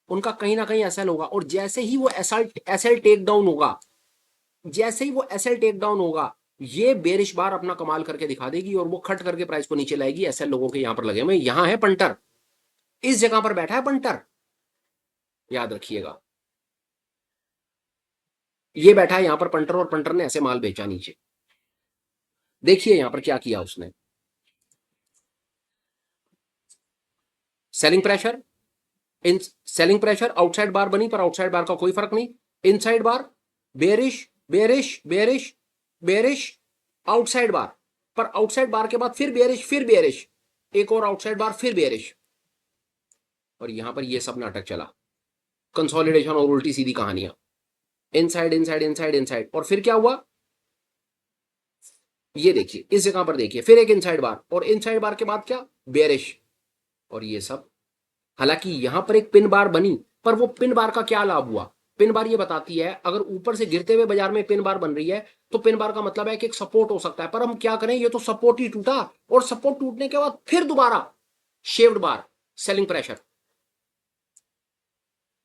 उनका कहीं ना कहीं एसएल होगा। और जैसे ही वो एसएल टेक डाउन होगा, जैसे ही वो एसएल टेक डाउन होगा, ये बेरिश बार अपना कमाल करके दिखा देगी और वो खट करके प्राइस को नीचे लाएगी। एसएल लोगों के यहां पर लगे हुए, यहां है पंटर, इस जगह पर बैठा है पंटर, याद रखिएगा। ये बैठा है यहां पर पंटर, और पंटर ने ऐसे माल बेचा नीचे। देखिए यहां पर क्या किया उसने, selling pressure, in selling pressure, outside bar बनी, पर आउटसाइड बार का कोई फर्क नहीं। Inside bar bearish bearish bearish bearish, outside bar, पर आउटसाइड बार के बाद फिर बेरिश, फिर बेरिश, एक और आउटसाइड बार, फिर बेरिश, और यहां पर ये सब नाटक चला, कंसोलिडेशन और उल्टी सीधी कहानियां, इनसाइड इनसाइड इनसाइड इनसाइड। और फिर क्या हुआ, ये देखिए इस जगह पर देखिए, फिर एक इनसाइड बार, और इनसाइड बार के बाद क्या, बेरिश, और ये सब। हालांकि यहां पर एक पिन बार बनी, पर वो पिन बार का क्या लाभ हुआ, पिन बार ये बताती है अगर ऊपर से गिरते हुए बाजार में पिन बार बन रही है तो पिन बार का मतलब है कि एक सपोर्ट हो सकता है। पर हम क्या करें, ये तो सपोर्ट ही टूटा, और सपोर्ट टूटने के बाद फिर दोबारा शेव्ड बार, सेलिंग प्रेशर।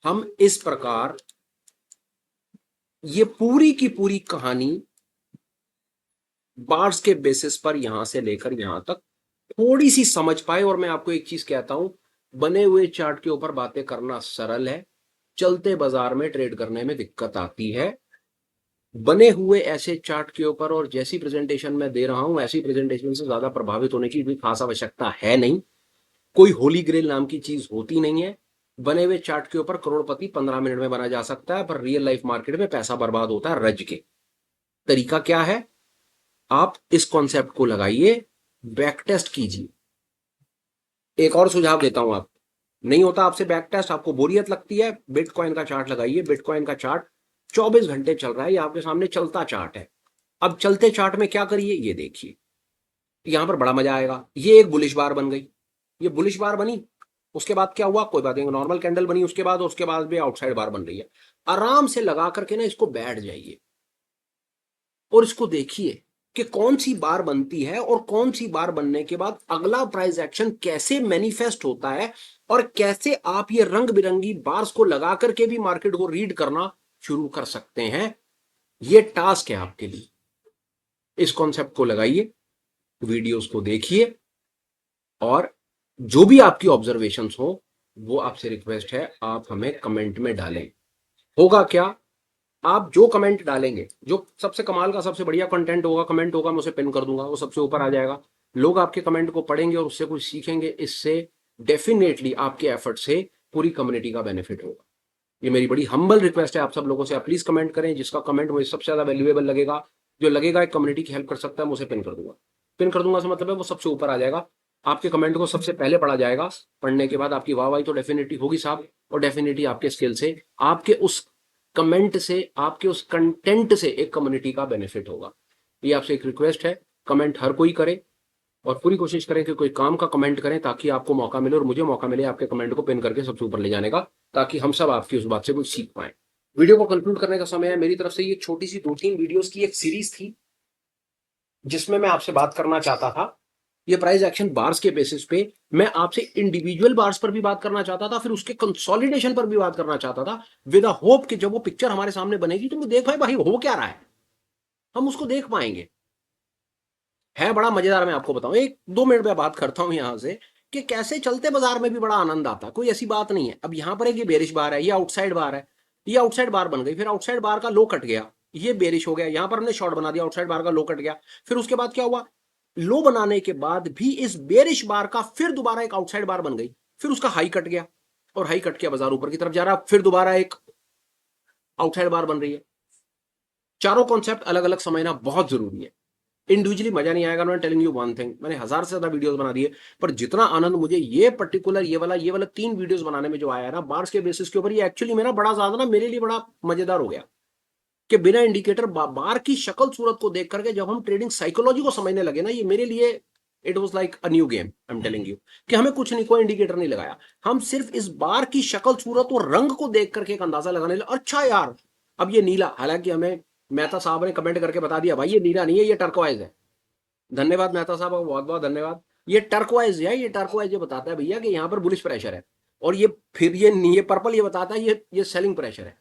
हम इस प्रकार ये पूरी की पूरी कहानी बार्स के बेसिस पर यहां से लेकर यहां तक थोड़ी सी समझ पाए। और मैं आपको एक चीज कहता हूं, बने हुए चार्ट के ऊपर बातें करना सरल है, चलते बाजार में ट्रेड करने में दिक्कत आती है। बने हुए ऐसे चार्ट के ऊपर और जैसी प्रेजेंटेशन मैं दे रहा हूं, ऐसी प्रेजेंटेशन से ज्यादा प्रभावित होने की भी खास आवश्यकता है नहीं। कोई होली ग्रेल नाम की चीज होती नहीं है। बने हुए चार्ट के ऊपर करोड़पति 15 मिनट में बना जा सकता है, पर रियल लाइफ मार्केट में पैसा बर्बाद होता है रज के। तरीका क्या है, आप इस कॉन्सेप्ट को लगाइए, बैक टेस्ट कीजिए। एक और सुझाव देता हूं, आप नहीं होता आपसे बैक टेस्ट, आपको बोरियत लगती है, बिटकॉइन का चार्ट लगाइए। बिटकॉइन का चार्ट 24 घंटे चल रहा है, ये आपके सामने चलता चार्ट है। अब चलते चार्ट में क्या करिए, ये देखिए, यहां पर बड़ा मजा आएगा। ये एक बुलिश बार बन गई, ये बुलिश बार बनी, उसके बाद क्या हुआ, कोई बात नहीं, नॉर्मल कैंडल बनी, उसके बाद भी आउटसाइड बार बन रही है। आराम से लगा करके ना इसको बैठ जाइए और इसको देखिए कि कौन सी बार बनती है और कौन सी बार बनने के बाद अगला प्राइस एक्शन कैसे मैनिफेस्ट होता है, और कैसे आप ये रंग बिरंगी बार्स को लगा करके भी मार्केट को रीड करना शुरू कर सकते हैं। ये टास्क है आपके लिए। इस कॉन्सेप्ट को लगाइए, वीडियोस को देखिए, और जो भी आपकी ऑब्जर्वेशंस हो वो आपसे रिक्वेस्ट है आप हमें कमेंट में डालें। होगा क्या, आप जो कमेंट डालेंगे, जो सबसे कमाल का सबसे बढ़िया कंटेंट होगा, कमेंट होगा, मैं उसे पिन कर दूंगा, वो सबसे ऊपर आ जाएगा। लोग आपके कमेंट को पढ़ेंगे और उससे कुछ सीखेंगे। इससे डेफिनेटली आपके एफर्ट से पूरी कम्युनिटी का बेनिफिट होगा। ये मेरी बड़ी हम्बल रिक्वेस्ट है आप सब लोगों से, आप प्लीज कमेंट करें। जिसका कमेंट मुझे सबसे ज्यादा वैल्यूएबल लगेगा, जो लगेगा एक कम्युनिटी की हेल्प कर सकता है, मैं उसे पिन कर दूंगा। पिन कर दूंगा से मतलब है वो सबसे ऊपर आ जाएगा, आपके कमेंट को सबसे पहले पढ़ा जाएगा। पढ़ने के बाद आपकी वाहवाही तो डेफिनेटली होगी साहब, और डेफिनेटली आपके स्किल से, आपके उस कमेंट से, आपके उस कंटेंट से एक कम्युनिटी का बेनिफिट होगा। ये आपसे एक रिक्वेस्ट है, कमेंट हर कोई करे, और पूरी कोशिश करें कि कोई काम का कमेंट करें, ताकि आपको मौका मिले और मुझे मौका मिले आपके कमेंट को पिन करके सबसे ऊपर ले जाने का, ताकि हम सब आपकी उस बात से कुछ सीख पाए। वीडियो को कंक्लूड करने का समय है। मेरी तरफ से ये छोटी सी 2-3 वीडियोस की एक सीरीज थी, जिसमें मैं आपसे बात करना चाहता था ये प्राइस एक्शन बार्स के बेसिस पे। मैं आपसे इंडिविजुअल बार्स पर भी बात करना चाहता था, फिर उसके कंसोलिडेशन पर भी बात करना चाहता था, विद अ होप कि जब वो पिक्चर हमारे सामने बनेगी तो मैं देख पाए भाई हो क्या रहा है, हम उसको देख पाएंगे। है बड़ा मजेदार, मैं आपको बताऊं, 1-2 मिनट में बात करता हूं यहां से कि कैसे चलते बाजार में भी बड़ा आनंद आता है, कोई ऐसी बात नहीं है। अब यहां पर एक ये बेरिश बार है, ये आउटसाइड बार है, ये आउटसाइड बार बन गई, फिर आउटसाइड बार का लो कट गया, ये बेरिश हो गया, यहां पर हमने शॉर्ट बना दिया, आउटसाइड बार का लो कट गया। फिर उसके बाद क्या हुआ, लो बनाने के बाद भी इस बेरिश बार का फिर दोबारा एक आउटसाइड बार बन गई, फिर उसका हाई कट गया, और हाई कट के बाजार ऊपर की तरफ जा रहा, फिर दोबारा एक आउटसाइड बार बन रही है। चारों कॉन्सेप्ट अलग अलग समझना बहुत जरूरी है, इंडिविजुअली मजा नहीं आएगा। मैं टेलिंग यू वन थिंग, मैंने 1000 से ज्यादा वीडियोस बना दिए, पर जितना आनंद मुझे ये पर्टिकुलर ये वाला 3 वीडियोस बनाने में जो आया है ना बार्स के बेसिस के ऊपर, ये एक्चुअली मेरा बड़ा ज्यादा ना, मेरे लिए बड़ा मजेदार हो गया। कि बिना इंडिकेटर बार की शक्ल सूरत को देख करके जब हम ट्रेडिंग साइकोलॉजी को समझने लगे ना, ये मेरे लिए it was like a new game. I am telling you कि हमें कुछ नहीं, कोई इंडिकेटर नहीं लगाया, हम सिर्फ इस बार की शक्ल सूरत और रंग को देख करके एक अंदाजा लगाने लगे, अच्छा यार अब ये नीला, हालांकि हमें मेहता साहब ने कमेंट करके बता दिया भाई ये नीला नहीं है, ये टर्कवाइज है। धन्यवाद मेहता साहब, बहुत बहुत धन्यवाद। ये टर्कवाइज है, ये टर्कवाइज ये बताता है भैया कि यहाँ पर बुलिश प्रेशर है। और ये फिर ये पर्पल ये बताता है ये सेलिंग प्रेशर है।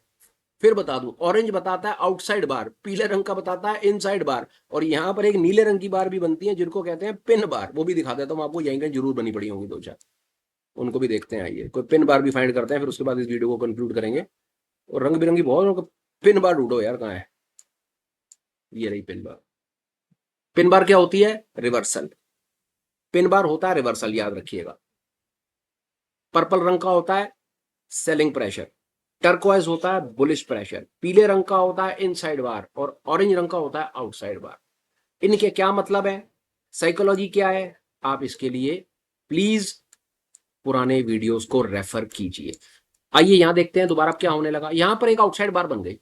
फिर बता दूं, ऑरेंज बताता है आउटसाइड बार, पीले रंग का बताता है इनसाइड बार, और यहां पर एक नीले रंग की बार भी बनती है जिनको कहते हैं पिन बार, वो भी दिखा देता हूं आपको, यहीं कहीं जरूर बनी पड़ी होंगी दो चार, उनको भी देखते हैं। आइए कोई पिन बार भी फाइंड करते हैं, फिर उसके बाद इस वीडियो को कंक्लूड करेंगे। और रंग बिरंगी बहुत, पिन बार ढूंढो यार कहाँ है, ये रही पिन बार। पिन बार क्या होती है? रिवर्सल। पिन बार होता है रिवर्सल, याद रखिएगा। पर्पल रंग का होता है सेलिंग प्रेशर, टर्कवाइज होता है बुलिश प्रेशर, पीले रंग का होता है इनसाइड बार, और ऑरेंज रंग का होता है आउटसाइड बार। इनके क्या मतलब है, साइकोलॉजी क्या है, आप इसके लिए प्लीज पुराने वीडियोस को रेफर कीजिए। आइए यहां देखते हैं दोबारा क्या होने लगा। यहां पर एक आउटसाइड बार बन गई,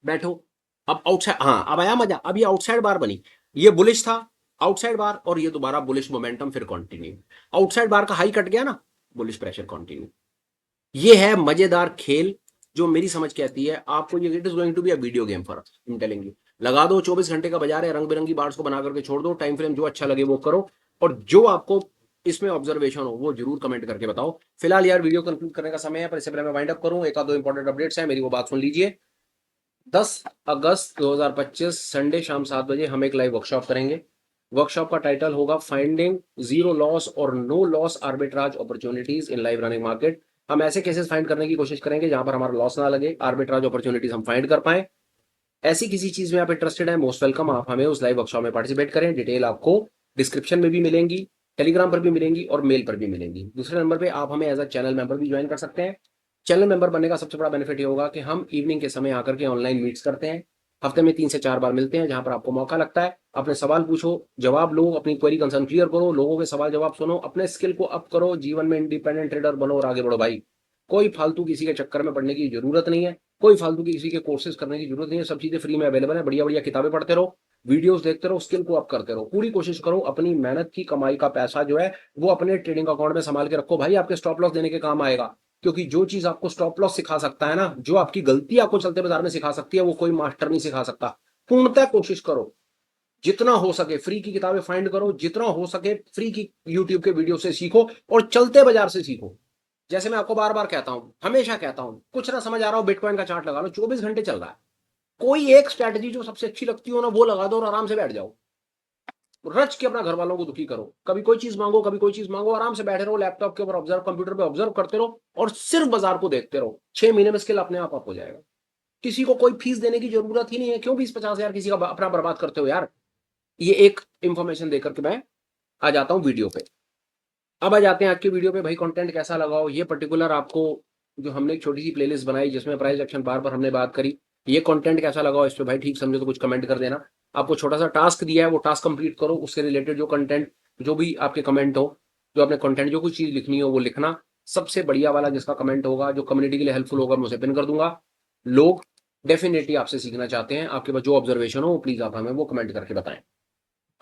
बैठो। अब आउटसाइड, हाँ अब आया मजा, अब ये आउटसाइड बार बनी, ये बुलिश था आउटसाइड बार, और ये दोबारा बुलिश मोमेंटम फिर कंटिन्यू। आउटसाइड बार का हाई कट गया ना, बुलिश प्रेशर कंटिन्यू। ये है मजेदार खेल जो मेरी समझ कहती है आपको, ये it is going to be a video game for us, I am telling you. लगा दो, 24 घंटे का बाजार है, रंग बिरंगी बार्स को बना करके छोड़ दो, टाइम फ्रेम जो अच्छा लगे वो करो, और जो आपको इसमें ऑब्जर्वेशन हो वो जरूर कमेंट करके बताओ। फिलहाल यार वीडियो कंक्लूड करने का समय है, पर इससे पहले मैं वाइंड अप करूं, एक आध दो इंपॉर्टेंट अपडेट्स हैं, मेरी वो बात सुन लीजिए। 10 अगस्त 2025 संडे शाम 7 बजे हम एक लाइव वर्कशॉप करेंगे। वर्कशॉप का टाइटल होगा फाइंडिंग जीरो लॉस और no loss arbitrage opportunities in live running market. हम ऐसे केसेस फाइंड करने की कोशिश करेंगे जहां पर हमारा लॉस ना लगे, आर्बिट्राज अपॉर्चुनिटीज हम फाइंड कर पाए। ऐसी किसी चीज में आप इंटरेस्टेड है, मोस्ट वेलकम, आप हमें उस लाइव वर्कशॉप में पार्टिसिपेट करें। डिटेल आपको डिस्क्रिप्शन में भी मिलेंगी, टेलीग्राम पर भी मिलेंगी और मेल पर भी मिलेंगी। दूसरे नंबर पे आप हमें एज अ चैनल मेंबर भी ज्वाइन कर सकते हैं। चैनल मेंबर बनने का सबसे बड़ा बेनिफिट ये होगा कि हम इवनिंग के समय आकर के ऑनलाइन मीट्स करते हैं, हफ्ते में 3 से 4 बार मिलते हैं, जहां पर आपको मौका लगता है अपने सवाल पूछो, जवाब लो, अपनी क्वेरी कंसर्न क्लियर करो, लोगों के सवाल जवाब सुनो, अपने स्किल को अप करो, जीवन में इंडिपेंडेंट ट्रेडर बनो और आगे बढ़ो भाई। कोई फालतू किसी के चक्कर में पढ़ने की जरूरत नहीं है, कोई फालतू की किसी के कोर्सेज करने की जरूरत नहीं है, सब चीजें फ्री में अवेलेबल है। बढ़िया बढ़िया किताबें पढ़ते रहो, वीडियोस देखते रहो, स्किल को अप करते रहो, पूरी कोशिश करो अपनी मेहनत की कमाई का पैसा जो है वो अपने ट्रेडिंग अकाउंट में संभाल के रखो भाई, आपके स्टॉप लॉस देने के काम आएगा। क्योंकि जो चीज आपको स्टॉप लॉस सिखा सकता है ना, जो आपकी गलती आपको चलते बाजार में सिखा सकती है, वो कोई मास्टर नहीं सिखा सकता। पूर्णतः कोशिश करो, जितना हो सके फ्री की किताबें फाइंड करो, जितना हो सके फ्री की यूट्यूब के वीडियो से सीखो, और चलते बाजार से सीखो। जैसे मैं आपको बार बार कहता हूं, हमेशा कहता हूं, कुछ ना समझ आ रहा हो, बिटकॉइन का चार्ट लगा लो, 24 घंटे चल रहा है, कोई एक स्ट्रैटेजी जो सबसे अच्छी लगती हो ना वो लगा दो और आराम से बैठ जाओ, रच के अपना घर वालों को दुखी करो। कभी कोई चीज मांगो, कभी कोई चीज मांगो, आराम से बैठे रहो, लैपटॉप के ऊपर ऑब्जर्व, कंप्यूटर पे ऑब्जर्व करते रहो, और सिर्फ बाजार को देखते रहो। 6 महीने में स्किल अपने आप हो जाएगा। किसी को कोई फीस देने की जरूरत ही नहीं है, क्यों 20-50 हजार किसी का अपना बर्बाद करते हो यार। ये एक इंफॉर्मेशन देकर के मैं आ जाता हूं वीडियो पे। अब आ जाते हैं आज की वीडियो पे। भाई कंटेंट कैसा लगाओ, ये पर्टिकुलर आपको जो हमने एक छोटी सी प्लेलिस्ट बनाई जिसमें प्राइस एक्शन बार बार हमने बात करी, ये कंटेंट कैसा लगाओ, इस पे भाई ठीक समझो तो कुछ कमेंट कर देना। आपको छोटा सा टास्क दिया है, वो टास्क कंप्लीट करो, उससे रिलेटेड जो कंटेंट, जो भी आपके कमेंट हो, जो आपने कंटेंट जो कुछ चीज लिखनी हो वो लिखना। सबसे बढ़िया वाला जिसका कमेंट होगा, जो कम्युनिटी के लिए हेल्पफुल होगा, मैं उसे पिन कर दूंगा। लोग डेफिनेटली आपसे सीखना चाहते हैं, आपके पास जो ऑब्जर्वेशन हो प्लीज आप हमें वो कमेंट करके बताएं।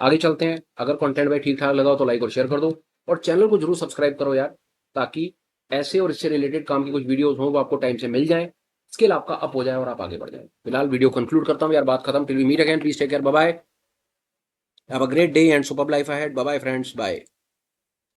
आगे चलते हैं। अगर कंटेंट भाई ठीक ठाक लगा तो लाइक और शेयर कर दो, और चैनल को जरूर सब्सक्राइब करो यार, ताकि ऐसे और इससे रिलेटेड काम की कुछ वीडियोस हो वो आपको टाइम से मिल जाए, स्किल आपका अप हो जाए और आप आगे बढ़ जाए। फिलहाल वीडियो कंक्लूड करता हूं यार, बात खत्म। Till we meet again, please take care, bye bye, have a great day and superb life ahead, bye bye friends, bye.